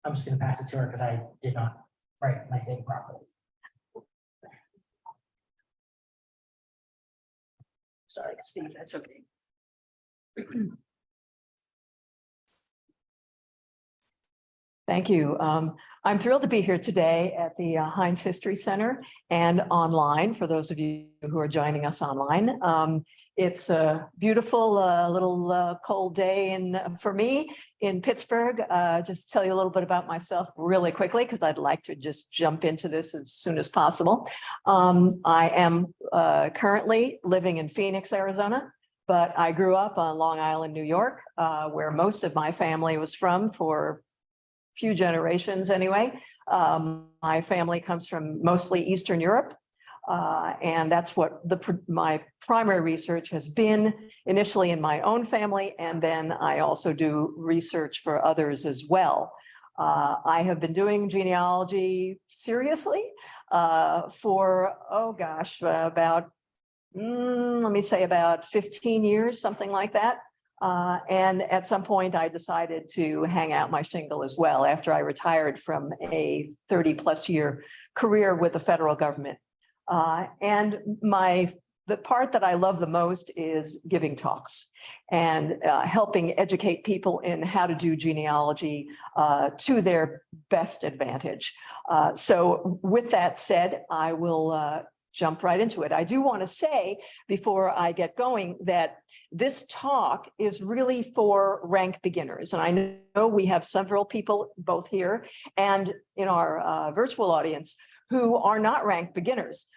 I'm just going to pass it to her because I did not write my thing properly. Sorry, Steve, that's okay. Thank you. I'm thrilled to be here today at the Heinz History Center and online for those of you who are joining us online. It's a beautiful little cold day for me in Pittsburgh. Just tell you a little bit about myself really quickly because I'd like to just jump into this as soon as possible. I am currently living in Phoenix, Arizona, but I grew up on Long Island, New York, where most of my family was from for few generations anyway. My family comes from mostly Eastern Europe, and that's what my primary research has been initially in my own family, and then I also do research for others as well. I have been doing genealogy seriously for, about, let me say about 15 years, something like that. And at some point I decided to hang out my shingle as well after I retired from a 30+ year career with the federal government. And the part that I love the most is giving talks and helping educate people in how to do genealogy to their best advantage. So with that said, I will jump right into it. I do want to say before I get going that this talk is really for rank beginners. And I know we have several people both here and in our virtual audience who are not ranked beginners,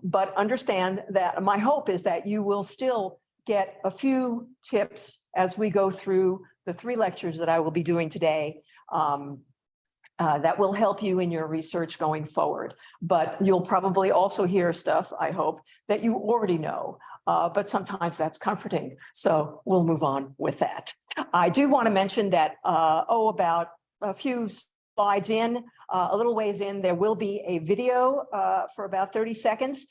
but understand that my hope is that you will still get a few tips as we go through the 3 lectures that I will be doing today. That will help you in your research going forward. But you'll probably also hear stuff, I hope, that you already know, but sometimes that's comforting. So we'll move on with that. I do want to mention that, about a few slides in, a little ways in, there will be a video for about 30 seconds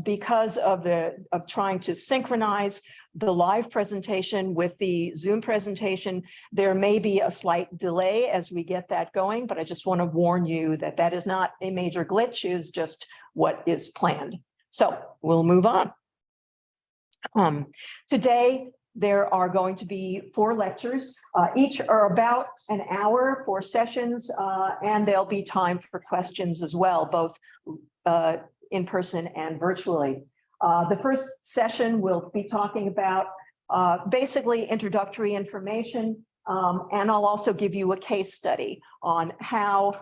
because of trying to synchronize the live presentation with the Zoom presentation. There may be a slight delay as we get that going, but I just want to warn you that that is not a major glitch, is just what is planned. So we'll move on. Today, there are going to be 4 lectures. Each are about an hour, 4 sessions, and there'll be time for questions as well, both in person and virtually. The first session will be talking about basically introductory information, and I'll also give you a case study on how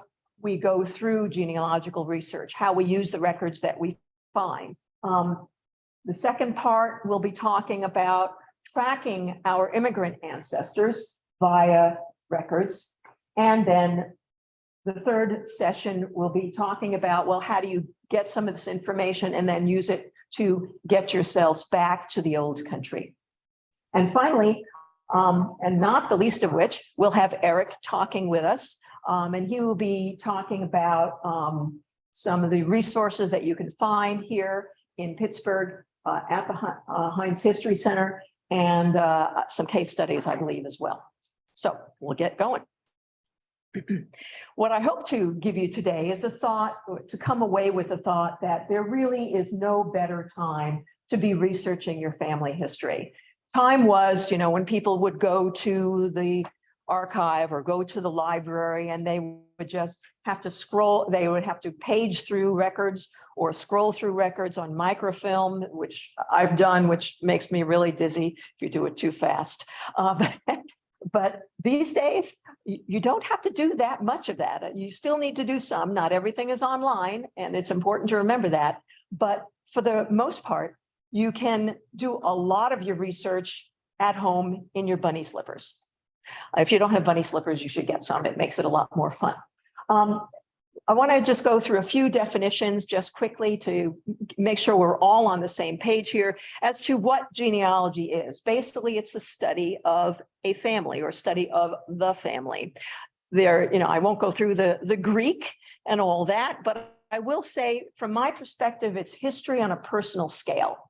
we go through genealogical research, how we use the records that we find. The second part, we'll be talking about tracking our immigrant ancestors via records. And then the third session will be talking about, well, how do you get some of this information and then use it to get yourselves back to the old country. And finally, and not the least of which, we'll have Eric talking with us, and he will be talking about some of the resources that you can find here in Pittsburgh at the Heinz History Center, and some case studies, I believe, as well. So we'll get going. What I hope to give you today is the thought, to come away with the thought that there really is no better time to be researching your family history. Time was, when people would go to the archive or go to the library and they would just have to scroll, they would have to page through records or scroll through records on microfilm, which I've done, which makes me really dizzy if you do it too fast. But these days, you don't have to do that much of that. You still need to do some. Not everything is online, and it's important to remember that. But for the most part, you can do a lot of your research at home in your bunny slippers. If you don't have bunny slippers, you should get some. It makes it a lot more fun. I want to just go through a few definitions just quickly to make sure we're all on the same page here as to what genealogy is. Basically, it's the study of a family or study of the family. There, I won't go through the Greek and all that, but I will say from my perspective, it's history on a personal scale.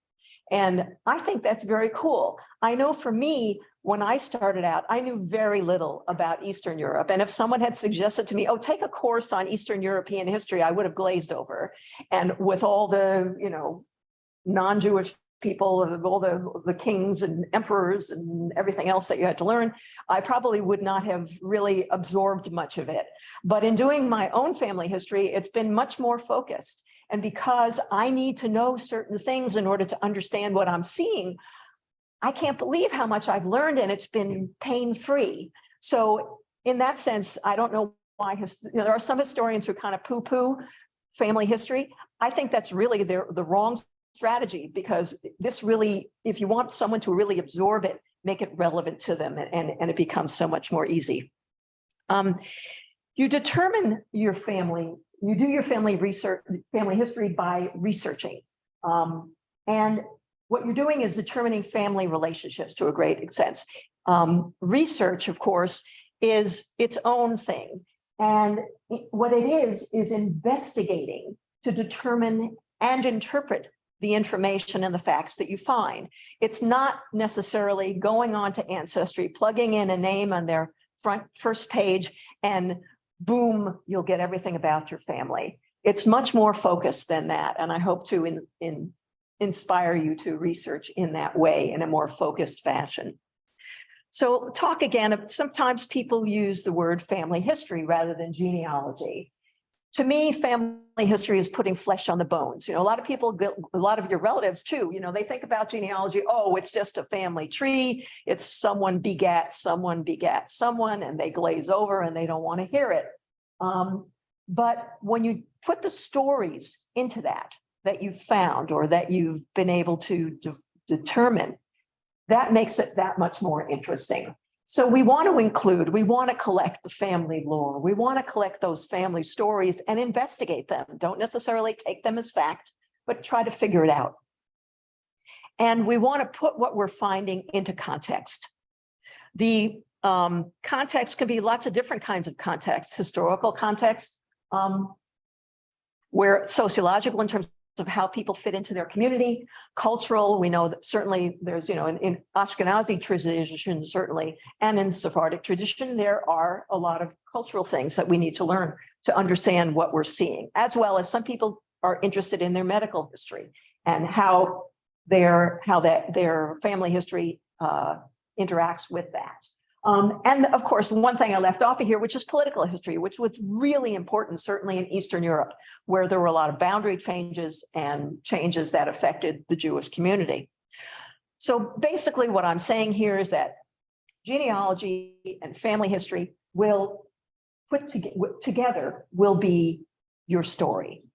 And I think that's very cool. I know for me, when I started out, I knew very little about Eastern Europe. And if someone had suggested to me, oh, take a course on Eastern European history, I would have glazed over. And with all the, non-Jewish people, all the kings and emperors and everything else that you had to learn, I probably would not have really absorbed much of it. But in doing my own family history, it's been much more focused. And because I need to know certain things in order to understand what I'm seeing, I can't believe how much I've learned, and it's been pain-free. So in that sense, I don't know why there are some historians who kind of poo-poo family history. I think that's really the wrong strategy, because this really, if you want someone to really absorb it, make it relevant to them, and it becomes so much more easy. You determine your family, you do your family history by researching. And what you're doing is determining family relationships to a great extent. Research, of course, is its own thing. And what it is investigating to determine and interpret the information and the facts that you find. It's not necessarily going on to Ancestry, plugging in a name on their first page, and boom, you'll get everything about your family. It's much more focused than that. And I hope to inspire you to research in that way, in a more focused fashion. So talk again, sometimes people use the word family history rather than genealogy. To me, family history is putting flesh on the bones. A lot of people, a lot of your relatives too, they think about genealogy, oh, it's just a family tree. It's someone begat someone, and they glaze over and they don't want to hear it. But when you put the stories into that you've found or that you've been able to determine, that makes it that much more interesting. So we want to collect the family lore. We want to collect those family stories and investigate them. Don't necessarily take them as fact, but try to figure it out. And we want to put what we're finding into context. The context can be lots of different kinds of context: historical context, where sociological in terms of how people fit into their community, cultural. We know that certainly there's, in Ashkenazi tradition, certainly, and in Sephardic tradition, there are a lot of cultural things that we need to learn to understand what we're seeing, as well as some people are interested in their medical history and how their family history interacts with that. And of course, one thing I left off of here, which is political history, which was really important, certainly in Eastern Europe, where there were a lot of boundary changes and changes that affected the Jewish community. So basically what I'm saying here is that genealogy and family history will put together will be your story.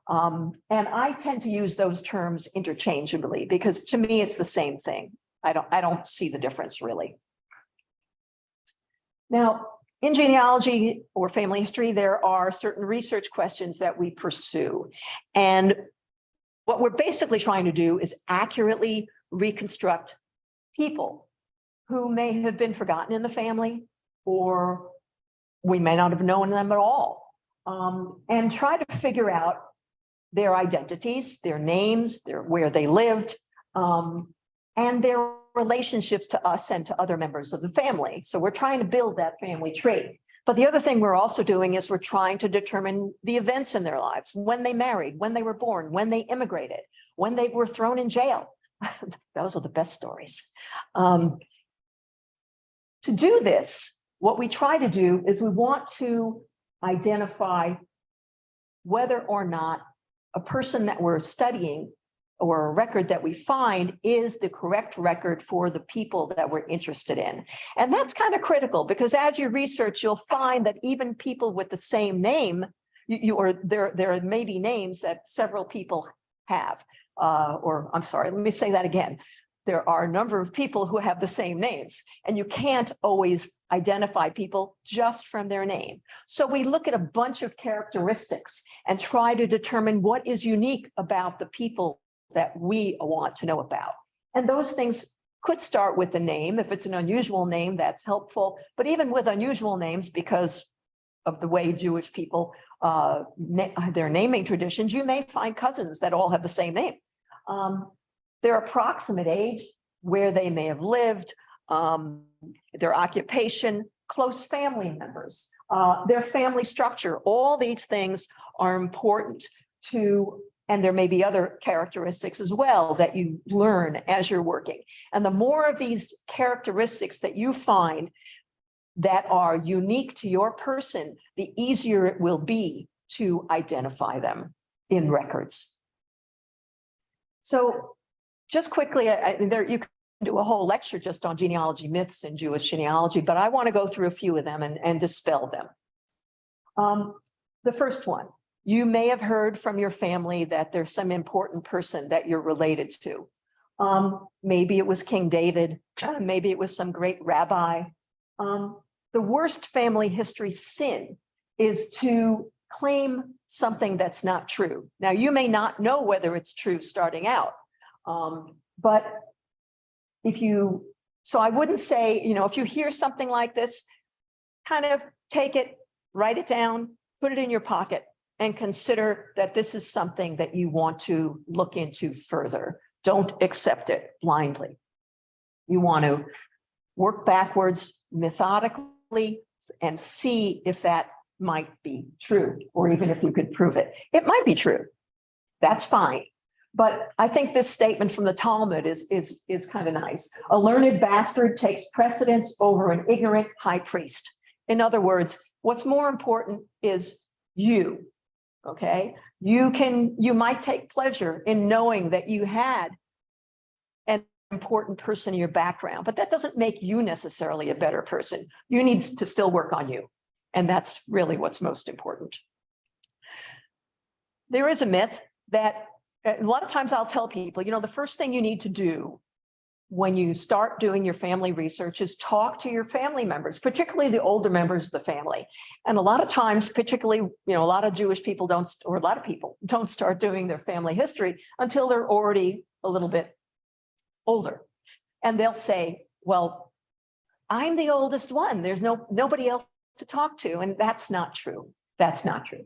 And I tend to use those terms interchangeably because to me, it's the same thing. I don't see the difference really. Now, in genealogy or family history, there are certain research questions that we pursue. And what we're basically trying to do is accurately reconstruct people who may have been forgotten in the family, or we may not have known them at all, and try to figure out their identities, their names, where they lived, and their relationships to us and to other members of the family. So we're trying to build that family tree. But the other thing we're also doing is we're trying to determine the events in their lives, when they married, when they were born, when they immigrated, when they were thrown in jail. Those are the best stories. To do this, what we try to do is we want to identify whether or not a person that we're studying or a record that we find is the correct record for the people that we're interested in. And that's kind of critical because as you research, you'll find that even people with the same name, there may be names that several people have, or I'm sorry, let me say that again. There are a number of people who have the same names, and you can't always identify people just from their name. So we look at a bunch of characteristics and try to determine what is unique about the people that we want to know about. And those things could start with the name. If it's an unusual name, that's helpful. But even with unusual names, because of the way Jewish people, their naming traditions, you may find cousins that all have the same name. Their approximate age, where they may have lived, their occupation, close family members, their family structure. All these things are important to, and there may be other characteristics as well that you learn as you're working. And the more of these characteristics that you find that are unique to your person, the easier it will be to identify them in records. So just quickly, you can do a whole lecture just on genealogy myths and Jewish genealogy, but I want to go through a few of them and dispel them. The first one, you may have heard from your family that there's some important person that you're related to. Maybe it was King David, maybe it was some great rabbi. The worst family history sin is to claim something that's not true. Now, you may not know whether it's true starting out, but so I wouldn't say, if you hear something like this, kind of take it, write it down, put it in your pocket, and consider that this is something that you want to look into further. Don't accept it blindly. You want to work backwards methodically and see if that might be true, or even if you could prove it. It might be true. That's fine. But I think this statement from the Talmud is kind of nice. A learned bastard takes precedence over an ignorant high priest. In other words, what's more important is you, okay? You might take pleasure in knowing that you had an important person in your background, but that doesn't make you necessarily a better person. You need to still work on you. And that's really what's most important. There is a myth that a lot of times I'll tell people, the first thing you need to do when you start doing your family research is talk to your family members, particularly the older members of the family. And a lot of times, particularly, a lot of Jewish people a lot of people don't start doing their family history until they're already a little bit older. And they'll say, well, I'm the oldest one. There's nobody else to talk to. And that's not true. That's not true.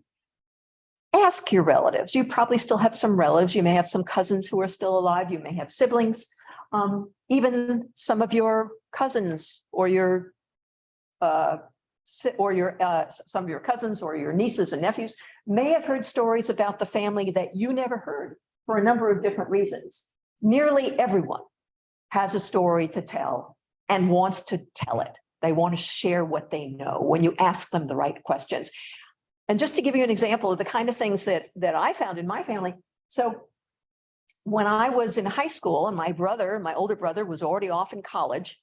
Ask your relatives. You probably still have some relatives. You may have some cousins who are still alive. You may have siblings. Even some of your cousins or some of your cousins or your nieces and nephews may have heard stories about the family that you never heard for a number of different reasons. Nearly everyone has a story to tell and wants to tell it. They want to share what they know when you ask them the right questions. And just to give you an example of the kind of things that I found in my family. So when I was in high school and my older brother was already off in college,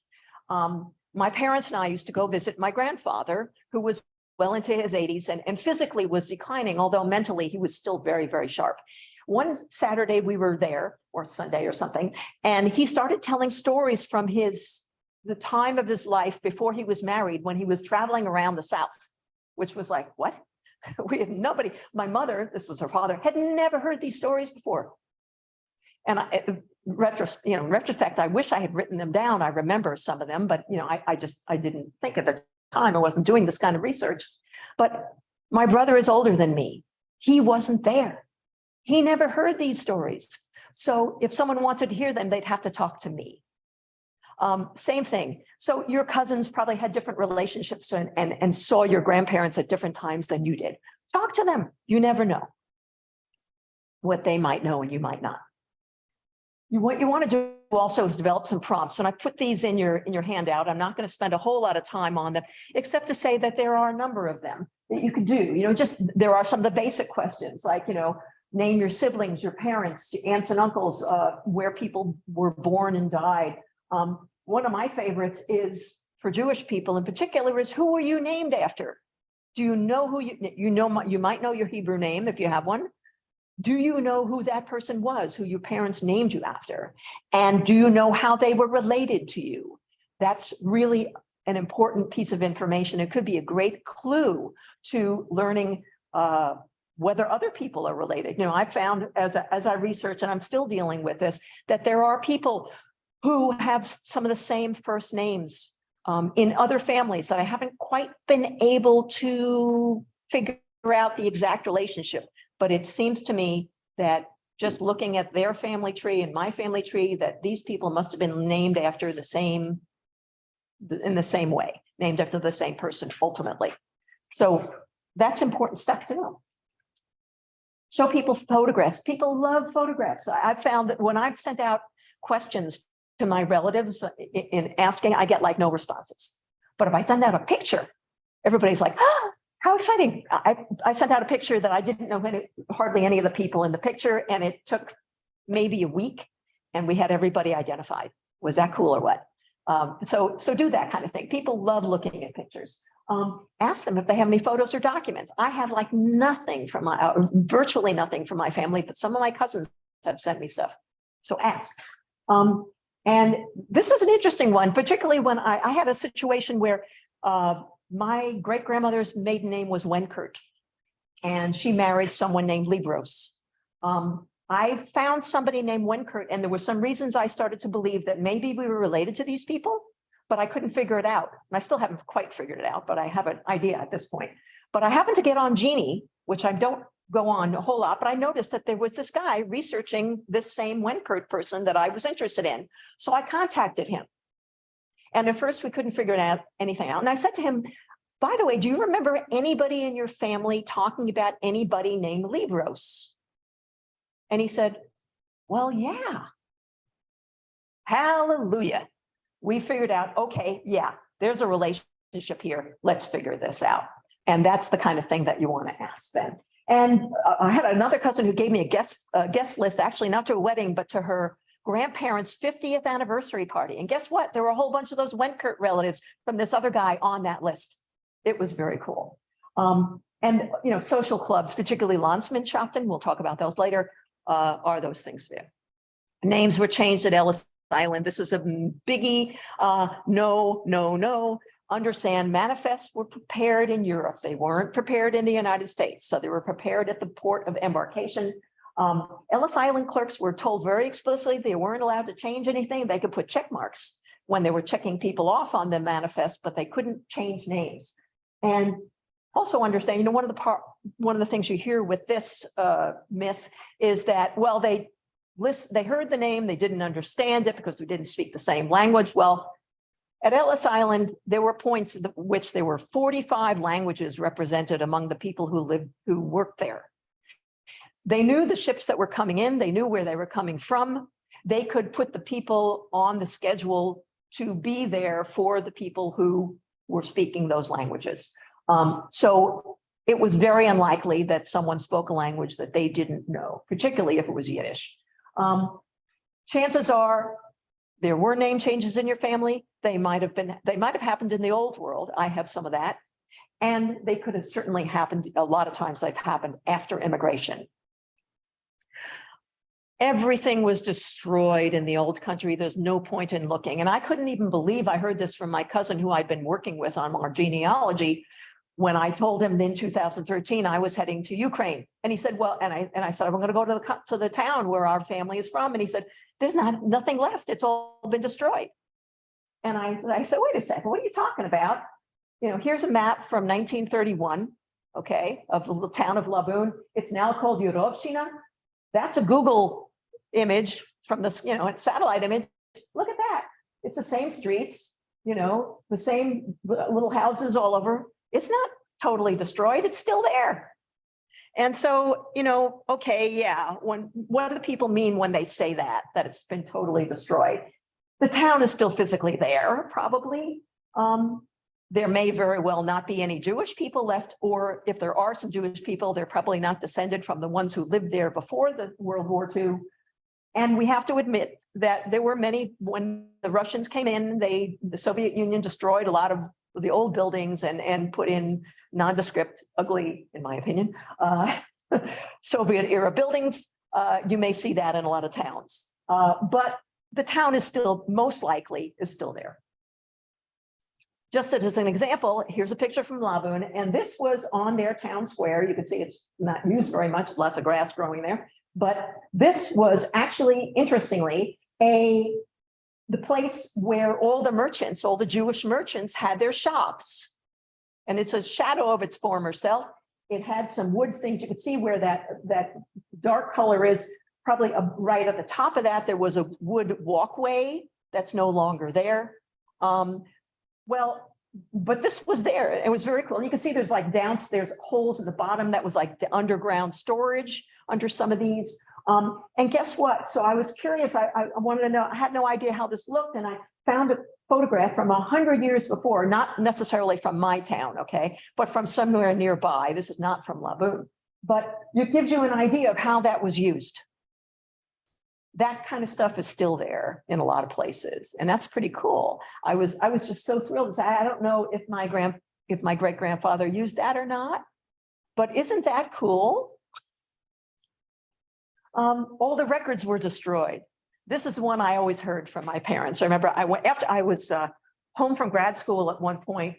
my parents and I used to go visit my grandfather, who was well into his 80s and physically was declining, although mentally he was still very, very sharp. One Saturday we were there, or Sunday or something, and he started telling stories from the time of his life before he was married, when he was traveling around the South, which was like, what? We had nobody. My mother, this was her father, had never heard these stories before. And in retrospect, I wish I had written them down. I remember some of them, but I didn't think at the time. I wasn't doing this kind of research. But my brother is older than me. He wasn't there. He never heard these stories. So if someone wanted to hear them, they'd have to talk to me. Same thing. So your cousins probably had different relationships and saw your grandparents at different times than you did. Talk to them. You never know what they might know and you might not. What you want to do also is develop some prompts. And I put these in your handout. I'm not going to spend a whole lot of time on them, except to say that there are a number of them that you could do. There are some of the basic questions like, name your siblings, your parents, your aunts and uncles, where people were born and died. One of my favorites is, for Jewish people in particular, is who were you named after? Do you know who you might know your Hebrew name if you have one. Do you know who that person was, who your parents named you after? And do you know how they were related to you? That's really an important piece of information. It could be a great clue to learning whether other people are related. I found as I research, and I'm still dealing with this, that there are people who have some of the same first names in other families that I haven't quite been able to figure out the exact relationship. But it seems to me that just looking at their family tree and my family tree, that these people must have been named after the same in the same way, named after the same person ultimately. So that's important stuff to know. Show people photographs. People love photographs. I've found that when I've sent out questions to my relatives in asking, I get like no responses. But if I send out a picture, everybody's like, oh, how exciting. I sent out a picture that I didn't know hardly any of the people in the picture, and it took maybe a week, and we had everybody identified. Was that cool or what? So do that kind of thing. People love looking at pictures. Ask them if they have any photos or documents. I have like nothing from virtually nothing from my family, but some of my cousins have sent me stuff. So ask. And this is an interesting one, particularly when I had a situation where my great-grandmother's maiden name was Wenkert, and she married someone named Libros. I found somebody named Wenkert, and there were some reasons I started to believe that maybe we were related to these people, but I couldn't figure it out. And I still haven't quite figured it out, but I have an idea at this point. But I happened to get on Genie, which I don't go on a whole lot, but I noticed that there was this guy researching this same Wenkert person that I was interested in. So I contacted him. And at first we couldn't figure anything out. And I said to him, by the way, do you remember anybody in your family talking about anybody named Libros? And he said, well, yeah. Hallelujah. We figured out, okay, yeah, there's a relationship here. Let's figure this out. And that's the kind of thing that you want to ask them. And I had another cousin who gave me a guest list, actually not to a wedding, but to her grandparents' 50th anniversary party. And guess what? There were a whole bunch of those Wenkert relatives from this other guy on that list. It was very cool. And, social clubs, particularly Landsmannschaften, we'll talk about those later, are those things there. Names were changed at Ellis Island. This is a biggie. No. Understand, manifests were prepared in Europe. They weren't prepared in the United States. So they were prepared at the port of embarkation. Ellis Island clerks were told very explicitly they weren't allowed to change anything. They could put check marks when they were checking people off on the manifest, but they couldn't change names. And also understand, one of the things you hear with this myth is that, well, they heard the name, they didn't understand it because we didn't speak the same language. Well, at Ellis Island, there were points at which there were 45 languages represented among the people who worked there. They knew the ships that were coming in, they knew where they were coming from. They could put the people on the schedule to be there for the people who were speaking those languages. So it was very unlikely that someone spoke a language that they didn't know, particularly if it was Yiddish. Chances are there were name changes in your family. They might have happened in the old world. I have some of that. And they could have certainly happened, a lot of times they've happened after immigration. Everything was destroyed in the old country. There's no point in looking. And I couldn't even believe, I heard this from my cousin who I'd been working with on our genealogy, when I told him in 2013 I was heading to Ukraine. And he said, well, and I said, I'm going to go to the town where our family is from. And he said, there's nothing left. It's all been destroyed. And I said, wait a second, what are you talking about? Here's a map from 1931, okay, of the town of Laboon. It's now called Yurovshchina. That's a Google image from the, satellite image. Look at that. It's the same streets, the same little houses all over. It's not totally destroyed. It's still there. And so, okay, yeah. What do the people mean when they say that it's been totally destroyed? The town is still physically there, probably. There may very well not be any Jewish people left, or if there are some Jewish people, they're probably not descended from the ones who lived there before the World War II. And we have to admit that there were many, when the Russians came in, the Soviet Union destroyed a lot of the old buildings and put in nondescript, ugly, in my opinion, Soviet era buildings. You may see that in a lot of towns, but the town is still, most likely, is still there. Just as an example, here's a picture from Laboon, and this was on their town square. You can see it's not used very much, lots of grass growing there, but this was actually, interestingly, the place where all the Jewish merchants had their shops. And it's a shadow of its former self. It had some wood things. You could see where that dark color is, probably right at the top of that. There was a wood walkway that's no longer there. Well, but this was there. It was very cool. You can see there's like downstairs holes at the bottom that was like the underground storage under some of these. And guess what? So I was curious. I wanted to know, I had no idea how this looked, and I found a photograph from 100 years before, not necessarily from my town, okay, but from somewhere nearby. This is not from Laboon, but it gives you an idea of how that was used. That kind of stuff is still there in a lot of places, and that's pretty cool. I was just so thrilled. I don't know if my great grandfather used that or not, but isn't that cool? All the records were destroyed. This is one I always heard from my parents. I remember after I was home from grad school at one point,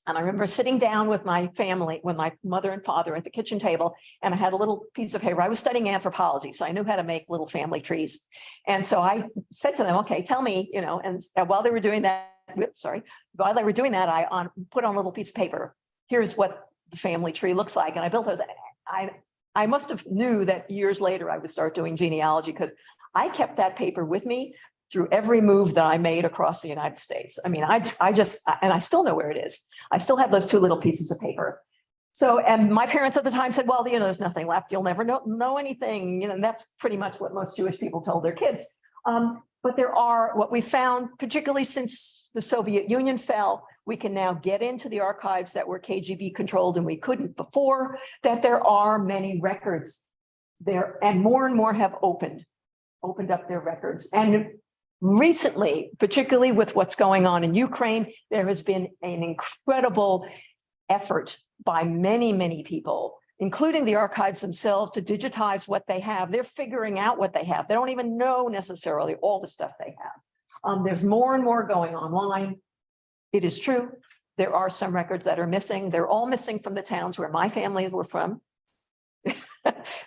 and I remember sitting down with my family, with my mother and father at the kitchen table, and I had a little piece of paper. I was studying anthropology, so I knew how to make little family trees. And so I said to them, okay, tell me, and while they were doing that, I put on a little piece of paper. Here's what the family tree looks like. And I built those. I must have knew that years later I would start doing genealogy, because I kept that paper with me through every move that I made across the United States. I mean, and I still know where it is. I still have those two little pieces of paper. So, and my parents at the time said, well, there's nothing left. You'll never know anything. And that's pretty much what most Jewish people told their kids. But there are, what we found, particularly since the Soviet Union fell, we can now get into the archives that were KGB controlled and we couldn't before, that there are many records there, and more have opened up their records. And recently, particularly with what's going on in Ukraine, there has been an incredible effort by many people, including the archives themselves, to digitize what they have. They're figuring out what they have. They don't even know necessarily all the stuff they have. There's more and more going online. It is true, there are some records that are missing. They're all missing from the towns where my family were from,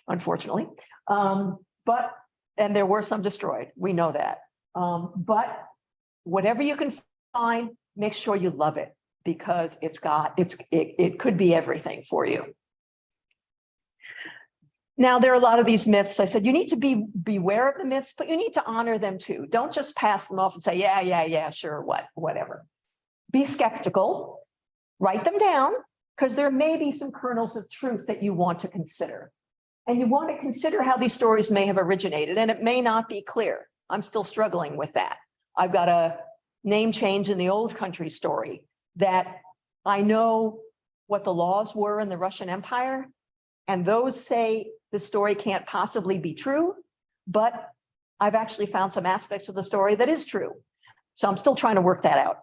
unfortunately. And there were some destroyed, we know that. But whatever you can find, make sure you love it, because it could be everything for you. Now, there are a lot of these myths. I said, you need to beware of the myths, but you need to honor them too. Don't just pass them off and say, yeah, sure, whatever. Be skeptical, write them down, because there may be some kernels of truth that you want to consider. And you want to consider how these stories may have originated, and it may not be clear. I'm still struggling with that. I've got a name change in the old country story that I know what the laws were in the Russian Empire, and those say the story can't possibly be true, but I've actually found some aspects of the story that is true. So I'm still trying to work that out.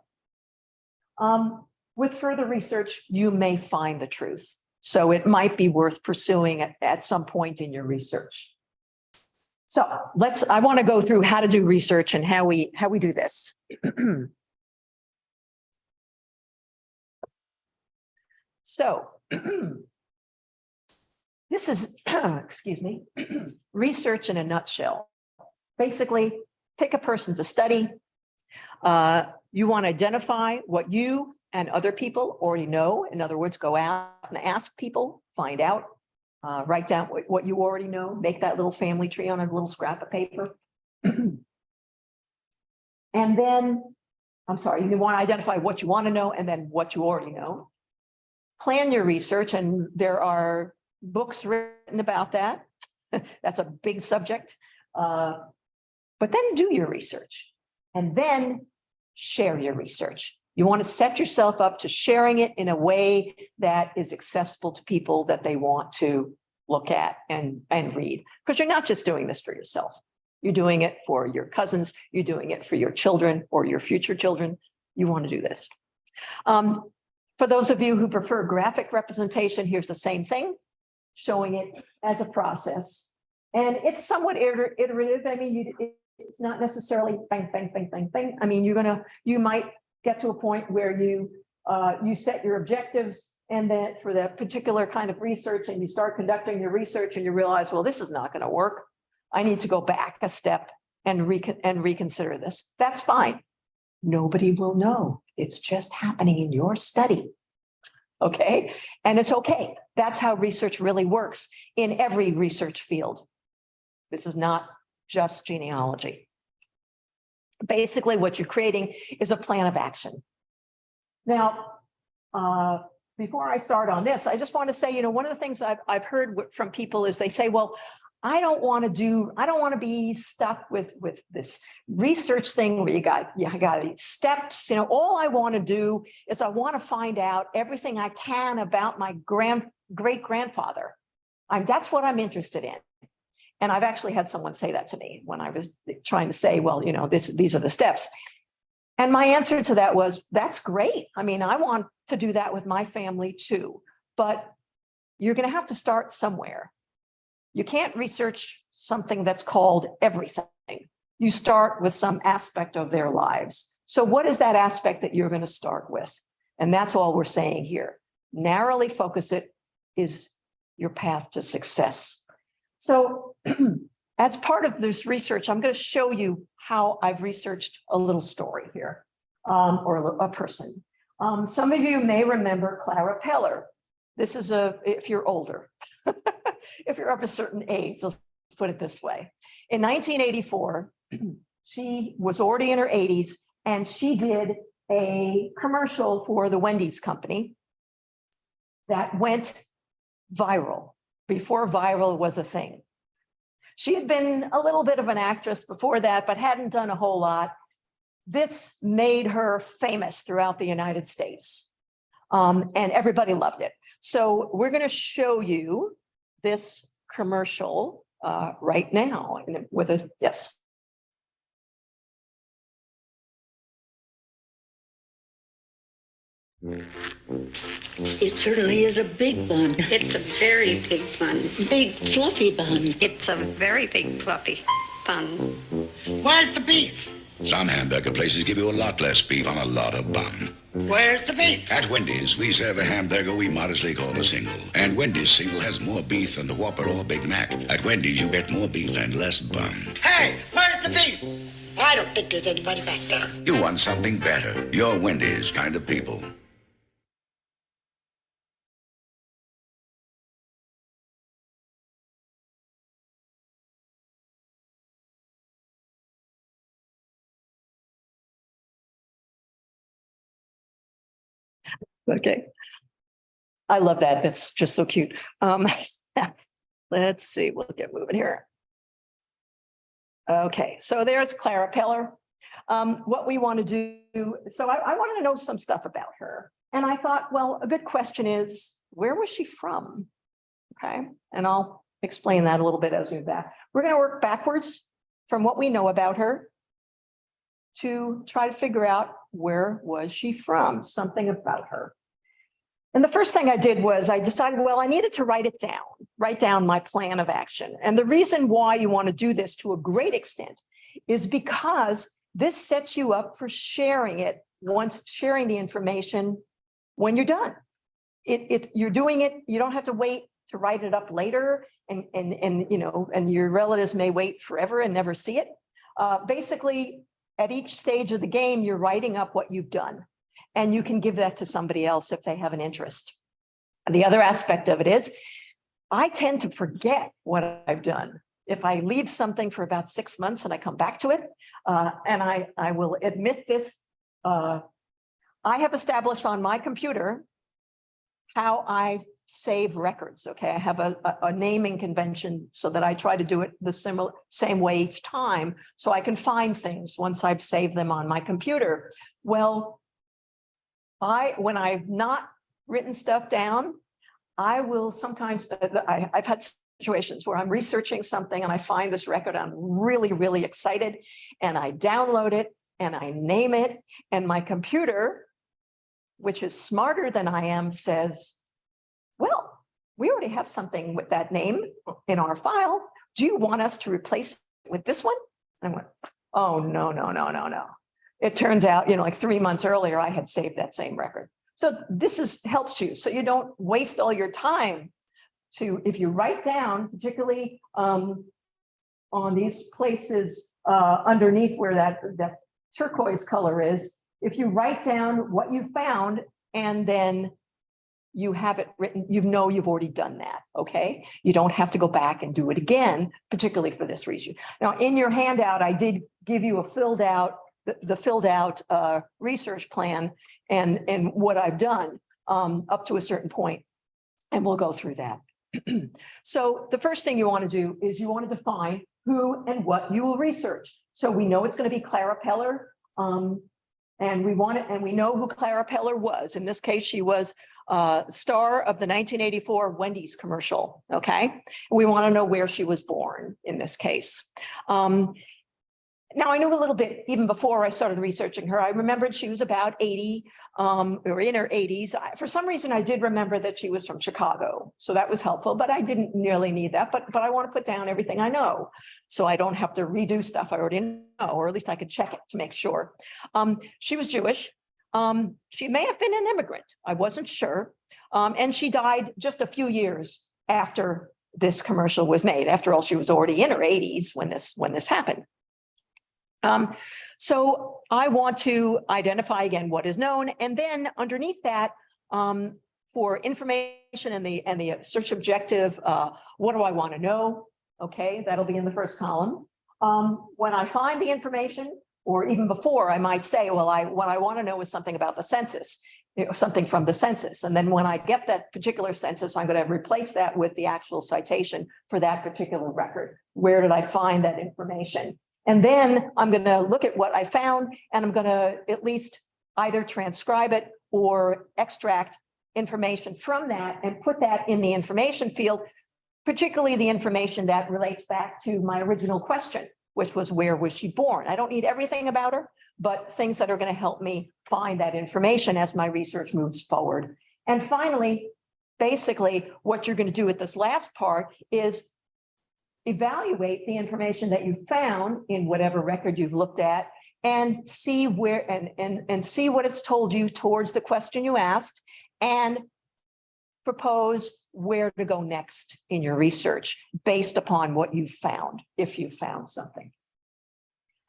With further research, you may find the truth. So it might be worth pursuing at some point in your research. So I want to go through how to do research and how we do this. So this is, excuse me, research in a nutshell. Basically, pick a person to study. You want to identify what you and other people already know. In other words, go out and ask people, find out, write down what you already know, make that little family tree on a little scrap of paper. And then, you want to identify what you want to know and then what you already know. Plan your research, and there are books written about that. That's a big subject. But then do your research and then share your research. You want to set yourself up to sharing it in a way that is accessible to people that they want to look at and read. Because you're not just doing this for yourself. You're doing it for your cousins. You're doing it for your children or your future children. You want to do this. For those of you who prefer graphic representation, here's the same thing, showing it as a process. And it's somewhat iterative. I mean, it's not necessarily bang, bang, bang, bang, bang. I mean, you might get to a point where you set your objectives, and then for that particular kind of research, and you start conducting your research and you realize, well, this is not going to work. I need to go back a step and reconsider this. That's fine. Nobody will know. It's just happening in your study. Okay. And it's okay. That's how research really works in every research field. This is not just genealogy. Basically, what you're creating is a plan of action. Now, before I start on this, I just want to say, one of the things I've heard from people is they say, well, I don't want to be stuck with this research thing where you got these steps. All I want to do is I want to find out everything I can about my great grandfather. That's what I'm interested in. And I've actually had someone say that to me when I was trying to say, well, these are the steps. And my answer to that was, that's great. I mean, I want to do that with my family too, but you're going to have to start somewhere. You can't research something that's called everything. You start with some aspect of their lives. So what is that aspect that you're going to start with? And that's all we're saying here. Narrowly focus it is your path to success. So as part of this research, I'm going to show you how I've researched a little story here, or a person. Some of you may remember Clara Peller. This is if you're older, if you're of a certain age, let's put it this way. In 1984, she was already in her 80s, and she did a commercial for the Wendy's company that went viral before viral was a thing. She had been a little bit of an actress before that, but hadn't done a whole lot. This made her famous throughout the United States, and everybody loved it. So we're going to show you this commercial right now with a, yes. It certainly is a big bun. It's a very big bun. Big fluffy bun. It's a very big fluffy bun. Where's the beef? Some hamburger places give you a lot less beef on a lot of bun. Where's the beef? At Wendy's, we serve a hamburger we modestly call a single. And Wendy's single has more beef than the Whopper or Big Mac. At Wendy's, you get more beef and less bun. Hey, where's the beef? I don't think there's anybody back there. You want something better. You're Wendy's kind of people. Okay. I love that. It's just so cute. Let's see, we'll get moving here. Okay, so there's Clara Peller. What we want to do, so I wanted to know some stuff about her. And I thought, well, a good question is, where was she from? Okay, and I'll explain that a little bit as we move back. We're going to work backwards from what we know about her to try to figure out where was she from, something about her. And the first thing I did was I decided, well, I needed to write down my plan of action. And the reason why you want to do this to a great extent is because this sets you up for sharing the information when you're done. You're doing it, you don't have to wait to write it up later, and your relatives may wait forever and never see it. Basically, at each stage of the game, you're writing up what you've done, and you can give that to somebody else if they have an interest. And the other aspect of it is, I tend to forget what I've done. If I leave something for about 6 months and I come back to it, and I will admit this, I have established on my computer how I save records. Okay, I have a naming convention so that I try to do it the same way each time, so I can find things once I've saved them on my computer. Well, when I've not written stuff down, I will sometimes, I've had situations where I'm researching something and I find this record, I'm really, really excited, and I download it and I name it, and my computer, which is smarter than I am, says, well, we already have something with that name in our file. Do you want us to replace it with this one? And I went, oh, no. It turns out, like 3 months earlier, I had saved that same record. So this helps you so you don't waste all your time if you write down, particularly on these places underneath where that turquoise color is, if you write down what you found and then you have it written, you've already done that, okay? You don't have to go back and do it again, particularly for this reason. Now, in your handout, I did give you a filled out the filled out research plan and what I've done up to a certain point. And we'll go through that. So the first thing you want to do is you want to define who and what you will research. So we know it's going to be Clara Peller. And we know who Clara Peller was. In this case, she was star of the 1984 Wendy's commercial. Okay. We want to know where she was born in this case. Now I knew a little bit even before I started researching her. I remembered she was about 80 or in her 80s. For some reason, I did remember that she was from Chicago. So that was helpful, but I didn't nearly need that. But I want to put down everything I know so I don't have to redo stuff I already know, or at least I could check it to make sure. She was Jewish. She may have been an immigrant. I wasn't sure. And she died just a few years after this commercial was made. After all, she was already in her 80s when this happened. So I want to identify again what is known, and then underneath that, for information and the search objective, what do I want to know? Okay, that'll be in the first column. When I find the information, or even before, I might say, well, what I want to know is something about the census, something from the census. And then when I get that particular census, I'm going to replace that with the actual citation for that particular record. Where did I find that information? And then I'm going to look at what I found, and I'm going to at least either transcribe it or extract information from that and put that in the information field, particularly the information that relates back to my original question, which was, where was she born? I don't need everything about her, but things that are going to help me find that information as my research moves forward. And finally, basically, what you're going to do with this last part is evaluate the information that you found in whatever record you've looked at and see where and see what it's told you towards the question you asked, and propose where to go next in your research based upon what you've found, if you've found something.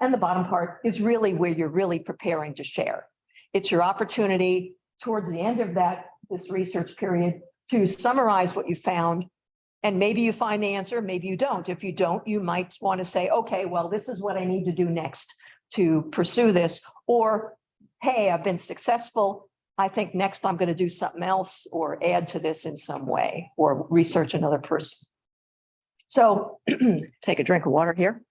And the bottom part is really where you're really preparing to share. It's your opportunity towards the end of this research period to summarize what you found. And maybe you find the answer, maybe you don't. If you don't, you might want to say, okay, well, this is what I need to do next to pursue this. Or, hey, I've been successful. I think next I'm going to do something else or add to this in some way or research another person. So take a drink of water here.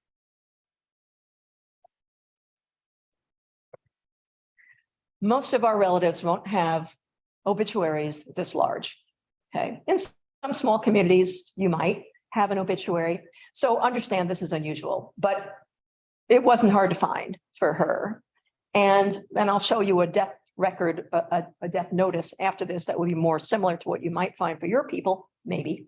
Most of our relatives won't have obituaries this large. Okay. In some small communities, you might have an obituary. So understand this is unusual, but it wasn't hard to find for her. And I'll show you a death record, a death notice after this that will be more similar to what you might find for your people, maybe.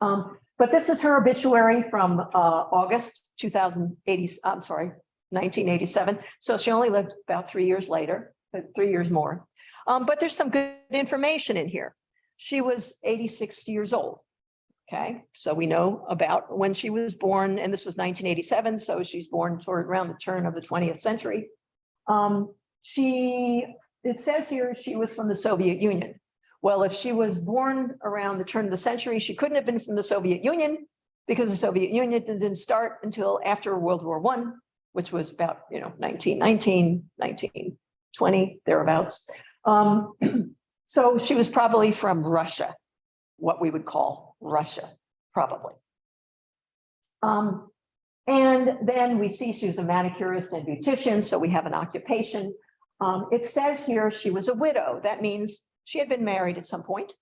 But this is her obituary from August 1987. So she only lived about 3 years later, 3 years more. But there's some good information in here. She was 86 years old. Okay, so we know about when she was born, and this was 1987. So she's born toward around the turn of the 20th century. It says here she was from the Soviet Union. Well, if she was born around the turn of the century, she couldn't have been from the Soviet Union because the Soviet Union didn't start until after World War I, which was about 1919, 1920, thereabouts. So she was probably from Russia, what we would call Russia, probably. And then we see she was a manicurist and beautician, so we have an occupation. It says here she was a widow. That means she had been married at some point.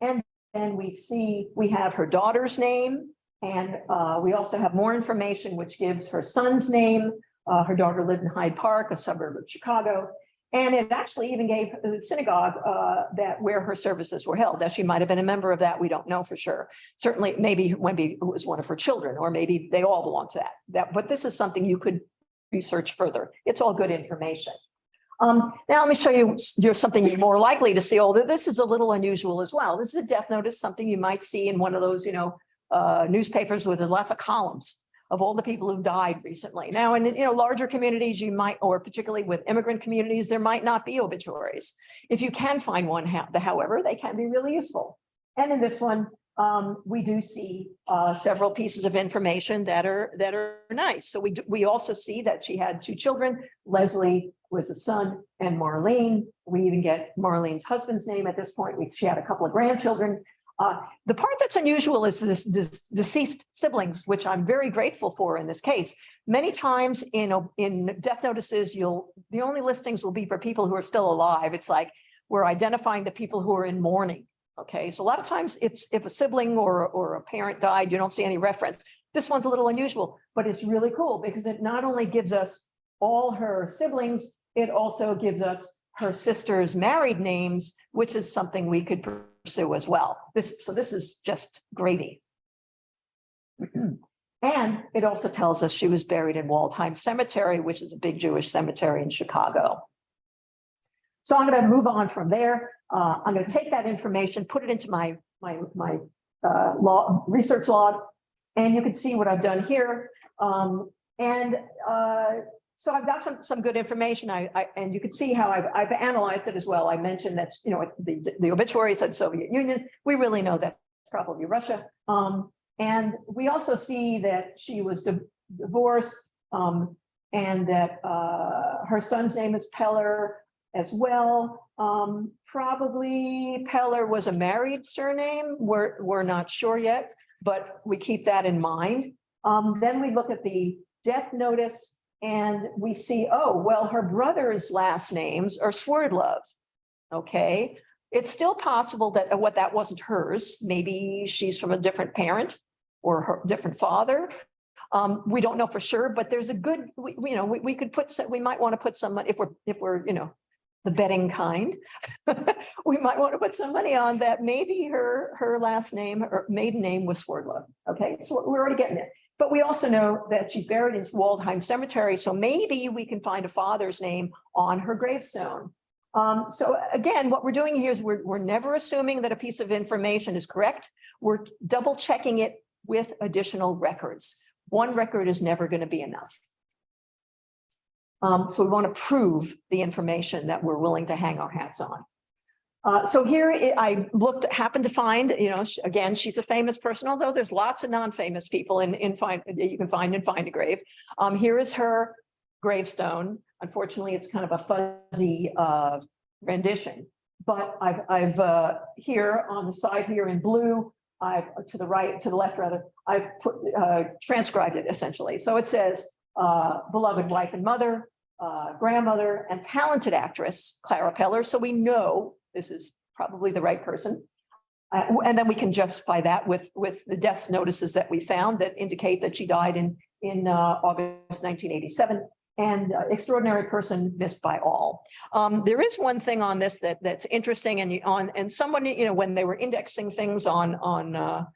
And then we have her daughter's name, and we also have more information which gives her son's name. Her daughter lived in Hyde Park, a suburb of Chicago. And it actually even gave the synagogue where her services were held. Now, she might have been a member of that. We don't know for sure. Certainly, maybe Wendy was one of her children, or maybe they all belong to that. But this is something you could research further. It's all good information. Now, let me show you something you're more likely to see, although this is a little unusual as well. This is a death notice, something you might see in one of those, newspapers with lots of columns of all the people who died recently. Now, in larger communities, you might, or particularly with immigrant communities, there might not be obituaries. If you can find one, however, they can be really useful. And in this one, we do see several pieces of information that are nice. So we also see that she had two children. Leslie was a son, and Marlene. We even get Marlene's husband's name at this point. She had a couple of grandchildren. The part that's unusual is this deceased siblings, which I'm very grateful for in this case. Many times in death notices, the only listings will be for people who are still alive. It's like we're identifying the people who are in mourning. Okay, so a lot of times if a sibling or a parent died, you don't see any reference. This one's a little unusual, but it's really cool because it not only gives us all her siblings, it also gives us her sister's married names, which is something we could pursue as well. So this is just gravy. And it also tells us she was buried in Waldheim Cemetery, which is a big Jewish cemetery in Chicago. So I'm going to move on from there. I'm going to take that information, put it into my research log, and you can see what I've done here. So I've got some good information. And you can see how I've analyzed it as well. I mentioned that the obituary said Soviet Union. We really know that's probably Russia. And we also see that she was divorced, and that her son's name is Peller as well. Probably Peller was a married surname. We're not sure yet, but we keep that in mind. Then we look at the death notice and we see, oh, well, her brother's last names are Swerdlove. Okay. It's still possible that that wasn't hers. Maybe she's from a different parent or her different father. We don't know for sure, but there's a good, we could put some, we might want to put some, if we're, the betting kind, we might want to put some money on that. Maybe her last name or maiden name was Swerdlove. Okay, so we're already getting it. But we also know that she's buried in Waldheim Cemetery. So maybe we can find a father's name on her gravestone. So again, what we're doing here is we're never assuming that a piece of information is correct. We're double checking it with additional records. One record is never going to be enough. So we want to prove the information that we're willing to hang our hats on. So here I happened to find, again, she's a famous person, although there's lots of non-famous people you can find in Find a Grave. Here is her gravestone. Unfortunately, it's kind of a fuzzy rendition, but I've here on the side here in blue, to the left rather, I've transcribed it essentially. So it says, beloved wife and mother, grandmother, and talented actress, Clara Peller. So we know this is probably the right person. And then we can justify that with the death notices that we found that indicate that she died in August 1987. And extraordinary person missed by all. There is one thing on this that's interesting, and someone, when they were indexing things on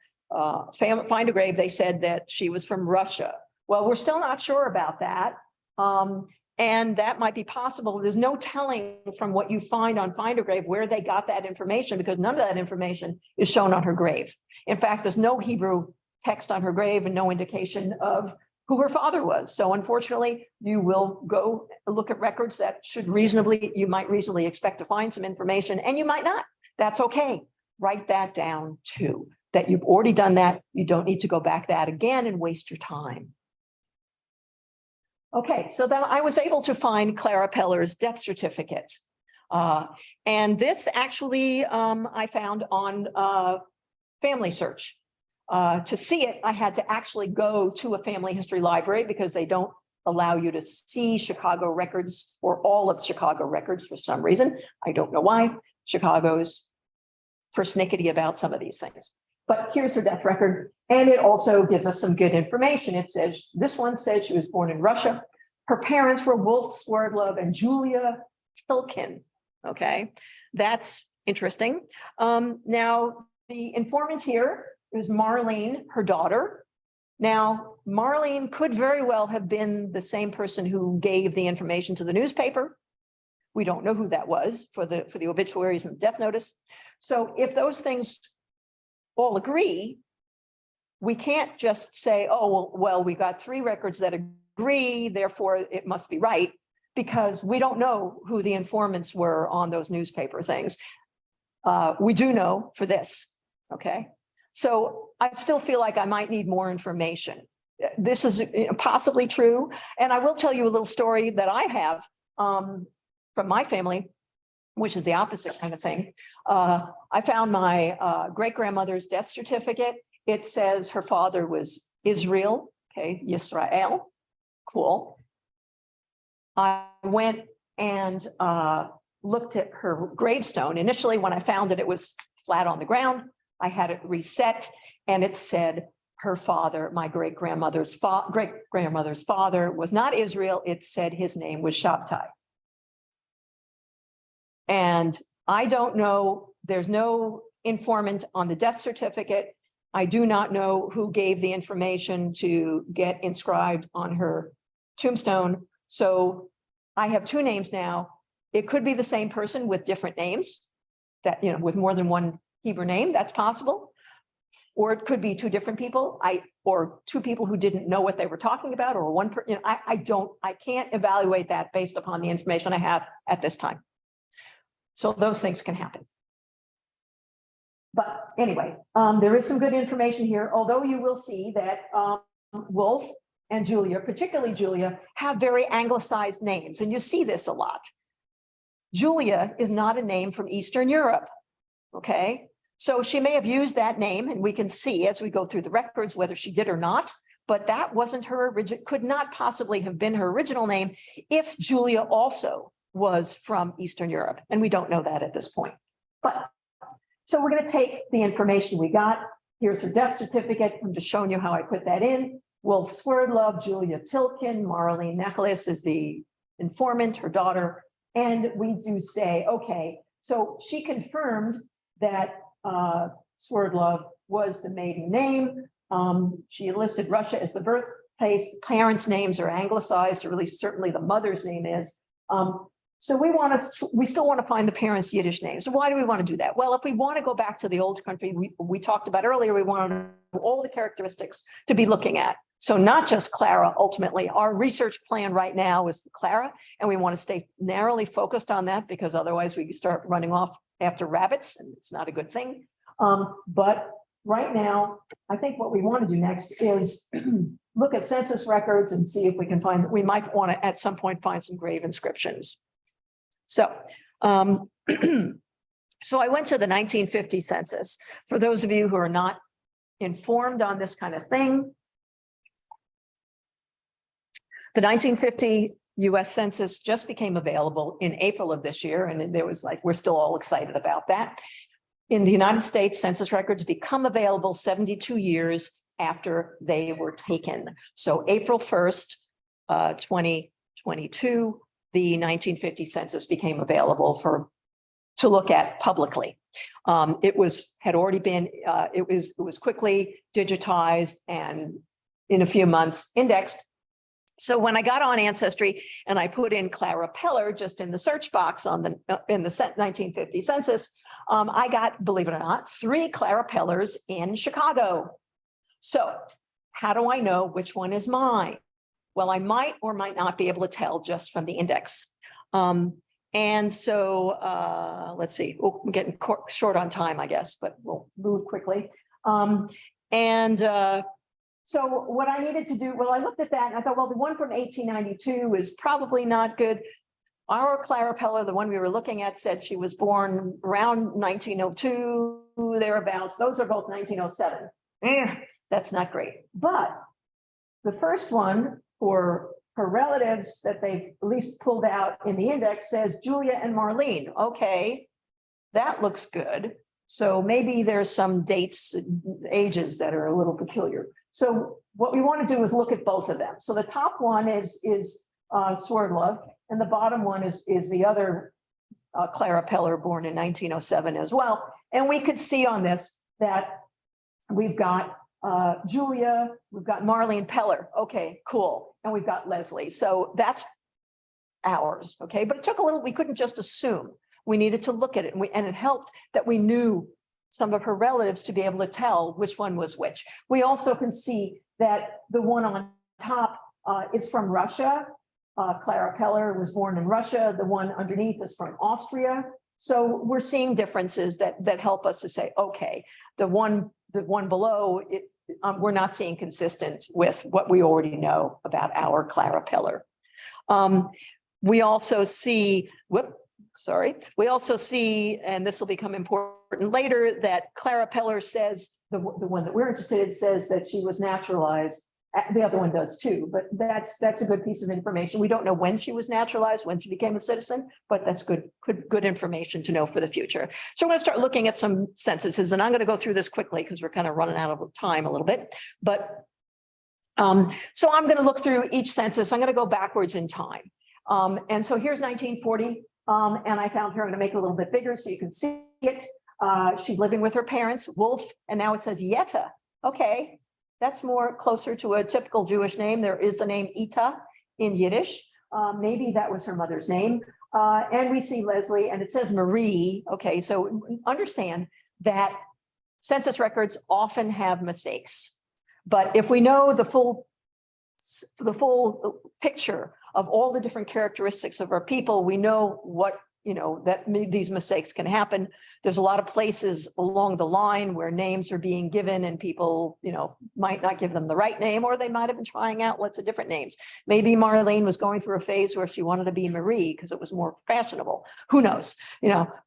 Find a Grave, they said that she was from Russia. Well, we're still not sure about that. And that might be possible. There's no telling from what you find on Find a Grave where they got that information, because none of that information is shown on her grave. In fact, there's no Hebrew text on her grave and no indication of who her father was. So unfortunately, you will go look at records that you might reasonably expect to find some information, and you might not. That's okay. Write that down too, that you've already done that. You don't need to go back that again and waste your time. Okay, so then I was able to find Clara Peller's death certificate. And this actually I found on Family Search. To see it, I had to actually go to a family history library because they don't allow you to see Chicago records or all of Chicago records for some reason. I don't know why. Chicago's persnickety about some of these things. But here's her death record. And it also gives us some good information. It says, this one says she was born in Russia. Her parents were Wolf Swerdlove and Julia Tilkin. Okay, that's interesting. Now, the informant here is Marlene, her daughter. Now, Marlene could very well have been the same person who gave the information to the newspaper. We don't know who that was for the obituaries and the death notice. So if those things all agree, we can't just say, oh, well, we got 3 records that agree, therefore it must be right, because we don't know who the informants were on those newspaper things. We do know for this, okay? So I still feel like I might need more information. This is possibly true. And I will tell you a little story that I have from my family, which is the opposite kind of thing. I found my great-grandmother's death certificate. It says her father was Israel, okay, Yisrael, cool. I went and looked at her gravestone. Initially, when I found it, it was flat on the ground. I had it reset and it said her father, my great-grandmother's father was not Israel. It said his name was Shabtai. And I don't know, there's no informant on the death certificate. I do not know who gave the information to get inscribed on her tombstone. So I have two names now. It could be the same person with different names, that, you know, with more than one Hebrew name, that's possible. Or it could be two different people, or two people who didn't know what they were talking about, or one person, you know, I can't evaluate that based upon the information I have at this time. So those things can happen. But anyway, there is some good information here, although you will see that Wolf and Julia, particularly Julia, have very anglicized names, and you see this a lot. Julia is not a name from Eastern Europe, okay? So she may have used that name, and we can see as we go through the records whether she did or not, but that wasn't her original, could not possibly have been her original name if Julia also was from Eastern Europe, and we don't know that at this point. But so we're going to take the information we got. Here's her death certificate. I'm just showing you how I put that in. Wolf Swerdlove, Julia Tilkin, Marlene Nicholas is the informant, her daughter. And we do say, okay, so she confirmed that Swerdlove was the maiden name. She listed Russia as the birthplace. The parents' names are anglicized, or at least certainly the mother's name is. So we still want to find the parents' Yiddish names. So why do we want to do that? Well, if we want to go back to the old country we talked about earlier, we want to know all the characteristics to be looking at. So not just Clara, ultimately. Our research plan right now is for Clara, and we want to stay narrowly focused on that because otherwise we start running off after rabbits, and it's not a good thing. But right now, I think what we want to do next is look at census records and see if we can find, we might want to at some point find some grave inscriptions. So, so I went to the 1950 census. For those of you who are not informed on this kind of thing, the 1950 US Census just became available in April of this year, and there was like, we're still all excited about that. In the United States, census records become available 72 years after they were taken. So April 1st, 2022, the 1950 census became available to look at publicly. It had already been, it was quickly digitized and in a few months indexed. So when I got on Ancestry and I put in Clara Peller just in the search box in the 1950 census, I got, believe it or not, 3 Clara Pellers in Chicago. So how do I know which one is mine? Well, I might or might not be able to tell just from the index. And so let's see, I'm getting short on time, I guess, but we'll move quickly. So what I needed to do, well, I looked at that and I thought, well, the one from 1892 is probably not good. Our Clara Peller, the one we were looking at, said she was born around 1902, thereabouts. Those are both 1907. That's not great. But the first one for her relatives that they've at least pulled out in the index says Julia and Marlene. Okay, that looks good. So maybe there's some dates, ages that are a little peculiar. So what we want to do is look at both of them. So the top one is Swerdlove, and the bottom one is the other Clara Peller, born in 1907 as well. And we could see on this that we've got Julia, we've got Marlene Peller. Okay, cool. And we've got Leslie. So that's ours. Okay, but it took a little, we couldn't just assume. We needed to look at it, and it helped that we knew some of her relatives to be able to tell which one was which. We also can see that the one on top is from Russia. Clara Peller was born in Russia. The one underneath is from Austria. So we're seeing differences that help us to say, okay, the the one below, we're not seeing consistent with what we already know about our Clara Peller. We also see, we also see, and this will become important later, that Clara Peller says, the one that we're interested in says that she was naturalized. The other one does too, but that's a good piece of information. We don't know when she was naturalized, when she became a citizen, but that's good information to know for the future. So we're going to start looking at some censuses, and I'm going to go through this quickly because we're kind of running out of time a little bit. But so I'm going to look through each census. I'm going to go backwards in time. And so here's 1940, and I found her. I'm going to make it a little bit bigger so you can see it. She's living with her parents, Wolf, and now it says Yetta. Okay. That's more closer to a typical Jewish name. There is the name Ita in Yiddish. Maybe that was her mother's name. And we see Leslie, and it says Marie. Okay, so understand that census records often have mistakes. But if we know the full picture of all the different characteristics of our people, we know what, that these mistakes can happen. There's a lot of places along the line where names are being given and people, might not give them the right name, or they might have been trying out lots of different names. Maybe Marlene was going through a phase where she wanted to be Marie because it was more fashionable. Who knows,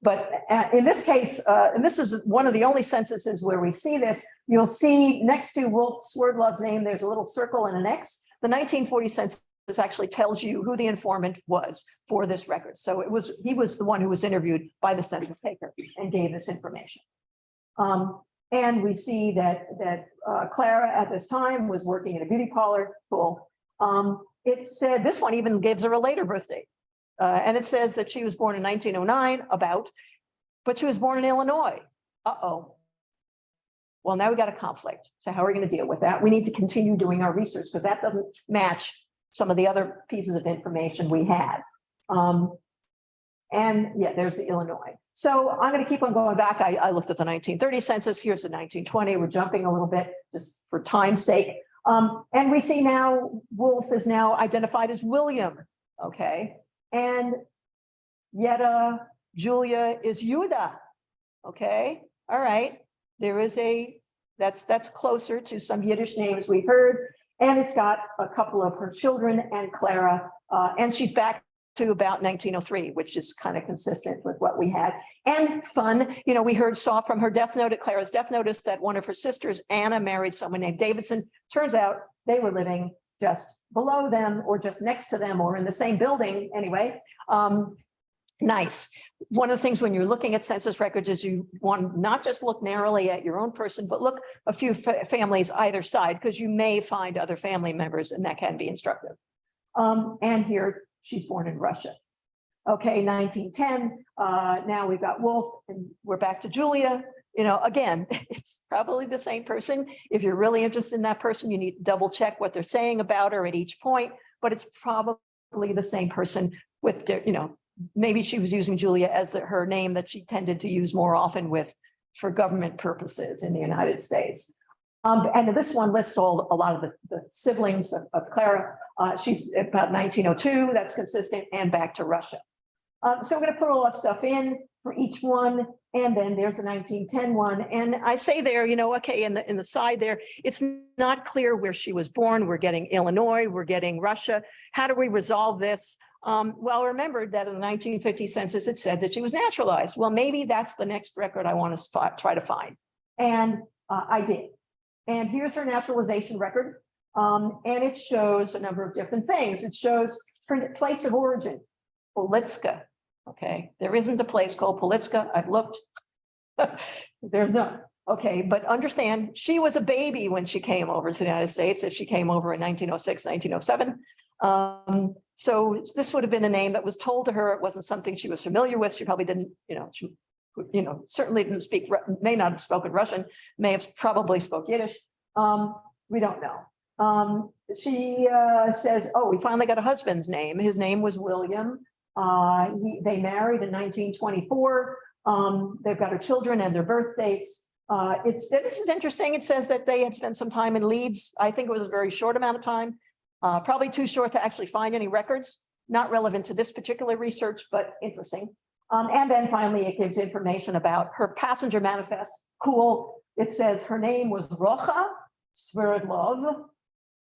but in this case, and this is one of the only censuses where we see this, you'll see next to Wolf Swerdlov's name, there's a little circle and an X. The 1940 census actually tells you who the informant was for this record. So he was the one who was interviewed by the census taker and gave this information. And we see that Clara at this time was working in a beauty parlor. Cool. It said, this one even gives her a later birth date. And it says that she was born in 1909 but she was born in Illinois. Uh-oh. Well, now we got a conflict. So how are we going to deal with that? We need to continue doing our research because that doesn't match some of the other pieces of information we had. And yeah, there's the Illinois. So I'm going to keep on going back. I looked at the 1930 census. Here's the 1920. We're jumping a little bit just for time's sake. And we see now Wolf is now identified as William. Okay. And Yetta, Julia is Yuda. Okay. All right. There is that's closer to some Yiddish names we've heard. And it's got a couple of her children and Clara, and she's back to about 1903, which is kind of consistent with what we had. And fun, we saw from her death note, at Clara's death notice, that one of her sisters, Anna, married someone named Davidson. Turns out they were living just below them or just next to them or in the same building anyway. Nice. One of the things when you're looking at census records is you want not just look narrowly at your own person, but look a few families either side, because you may find other family members and that can be instructive. And here she's born in Russia. Okay, 1910. Now we've got Wolf and we're back to Julia. Again, it's probably the same person. If you're really interested in that person, you need to double check what they're saying about her at each point, but it's probably the same person with, maybe she was using Julia as her name that she tended to use more often for government purposes in the United States. And this one lists a lot of the siblings of Clara. She's about 1902, that's consistent, and back to Russia. So we're going to put all that stuff in for each one. And then there's the 1910 one. And I say there, okay, in the side there, it's not clear where she was born. We're getting Illinois, we're getting Russia. How do we resolve this? Well, remember that in the 1950 census, it said that she was naturalized. Well, maybe that's the next record I want to try to find. And I did. And here's her naturalization record. And it shows a number of different things. It shows her place of origin, Politska. Okay, there isn't a place called Politska. I've looked. There's none. Okay, but understand, she was a baby when she came over to the United States. If she came over in 1906, 1907. So this would have been a name that was told to her. It wasn't something she was familiar with. She probably didn't, certainly didn't speak, may not have spoken Russian, may have probably spoke Yiddish. We don't know. She says, oh, we finally got a husband's name. His name was William. They married in 1924. They've got her children and their birth dates. This is interesting. It says that they had spent some time in Leeds. I think it was a very short amount of time. Probably too short to actually find any records, not relevant to this particular research, but interesting. And then finally, it gives information about her passenger manifest. Cool. it says her name was Rocha Sverdlov.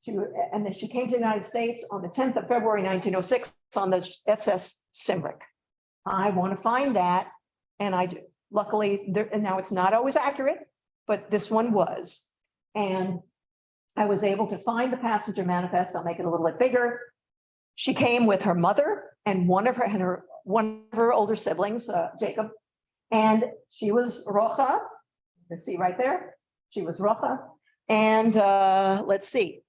And then she came to the United States on the 10th of February, 1906 on the SS Simric. I want to find that, and I do. Luckily, and now it's not always accurate, but this one was. And I was able to find the passenger manifest. I'll make it a little bit bigger. She came with her mother and one of her older siblings, Jacob, and she was Rocha. You can see right there. She was Rocha, and let's see.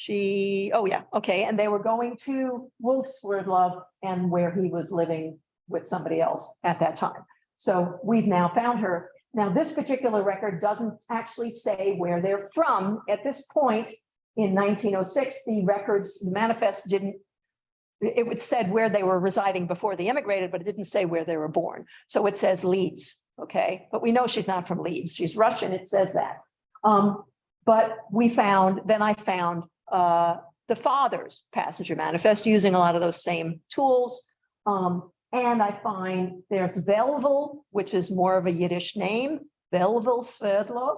And they were going to Wolfswerdlove, and where he was living with somebody else at that time. So we've now found her. Now, this particular record doesn't actually say where they're from. At this point in 1906, the manifest didn't, it said where they were residing before they immigrated, but it didn't say where they were born. So it says Leeds, okay? But we know she's not from Leeds. She's Russian, it says that. But I found the father's passenger manifest using a lot of those same tools. And I find there's Velvel, which is more of a Yiddish name, Velvel Sverdlov.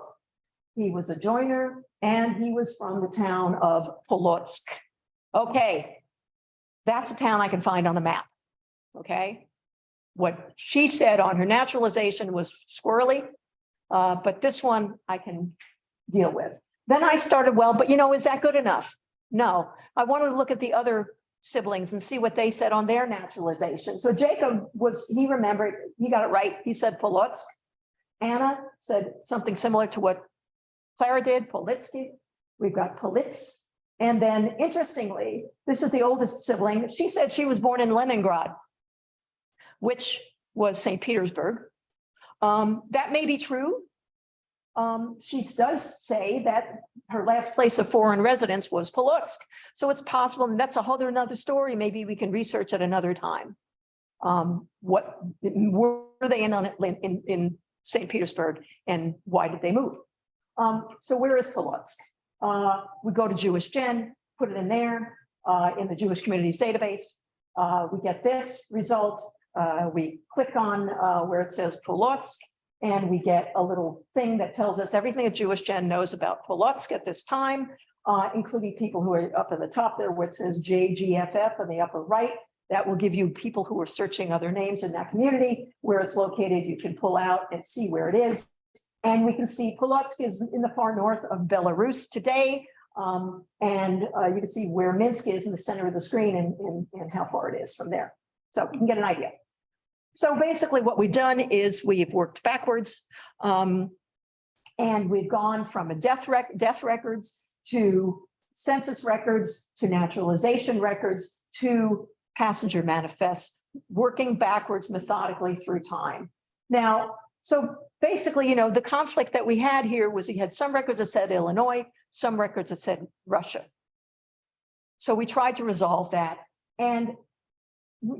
He was a joiner, and he was from the town of Polotsk. Okay, that's a town I can find on the map, okay? What she said on her naturalization was squirrely, but this one I can deal with. Then I started, but is that good enough? No, I wanted to look at the other siblings and see what they said on their naturalization. So Jacob he remembered, he got it right. He said Polotsk. Anna said something similar to what Clara did, Politsky. We've got Politz. And then interestingly, this is the oldest sibling. She said she was born in Leningrad, which was St. Petersburg. That may be true. She does say that her last place of foreign residence was Polotsk. So it's possible, and that's a whole another story. Maybe we can research at another time. What were they in St. Petersburg, and why did they move? So where is Polotsk? We go to Jewish Gen, put it in there, in the Jewish Communities database. We get this result. We click on where it says Polotsk, and we get a little thing that tells us everything a Jewish Gen knows about Polotsk at this time, including people who are up at the top there, where it says JGFF in the upper right. That will give you people who are searching other names in that community. Where it's located, you can pull out and see where it is. And we can see Polotsk is in the far north of Belarus today. And you can see where Minsk is in the center of the screen and how far it is from there. So you can get an idea. So basically what we've done is we've worked backwards, and we've gone from death records to census records to naturalization records to passenger manifests, working backwards methodically through time. Now, so basically, the conflict that we had here was he had some records that said Illinois, some records that said Russia. So we tried to resolve that. And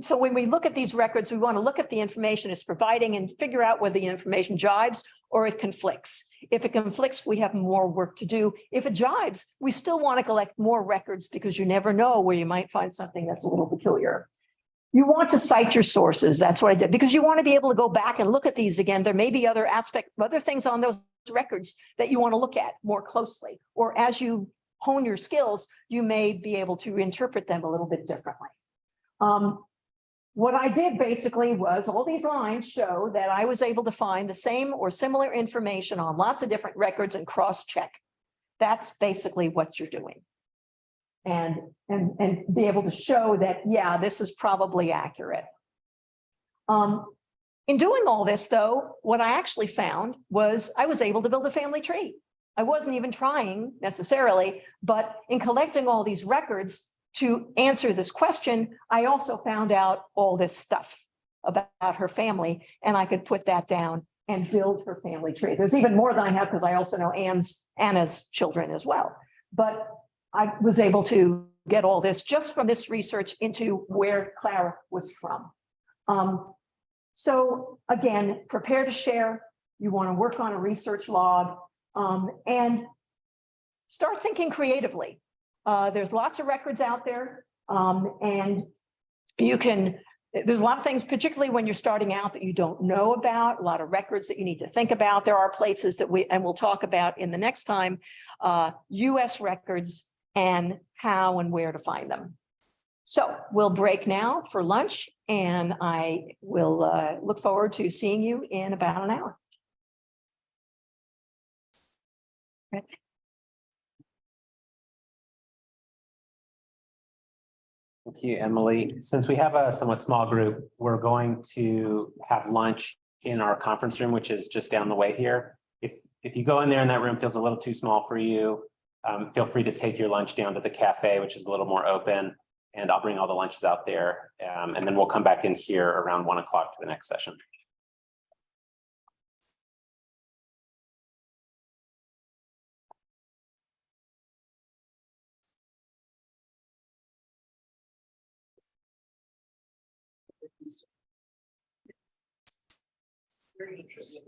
so when we look at these records, we want to look at the information it's providing and figure out whether the information jives or it conflicts. If it conflicts, we have more work to do. If it jives, we still want to collect more records because you never know where you might find something that's a little peculiar. You want to cite your sources. That's what I did, because you want to be able to go back and look at these again. There may be other things on those records that you want to look at more closely, or as you hone your skills, you may be able to interpret them a little bit differently. What I did basically was all these lines show that I was able to find the same or similar information on lots of different records and cross-check. That's basically what you're doing. And be able to show that, yeah, this is probably accurate. In doing all this, though, what I actually found was I was able to build a family tree. I wasn't even trying necessarily, but in collecting all these records to answer this question, I also found out all this stuff about her family, and I could put that down and build her family tree. There's even more than I have because I also know Anna's children as well. But I was able to get all this just from this research into where Clara was from. So again, prepare to share. You want to work on a research log and start thinking creatively. There's lots of records out there, and you can there's a lot of things, particularly when you're starting out, that you don't know about, a lot of records that you need to think about. There are places that and we'll talk about in the next time, US records and how and where to find them. So we'll break now for lunch, and I will look forward to seeing you in about an hour. Thank you, Emily. Since we have a somewhat small group, we're going to have lunch in our conference room, which is just down the way here. If you go in there and that room feels a little too small for you, feel free to take your lunch down to the cafe, which is a little more open, and I'll bring all the lunches out there. And then we'll come back in here around 1 o'clock for the next session. Very interesting.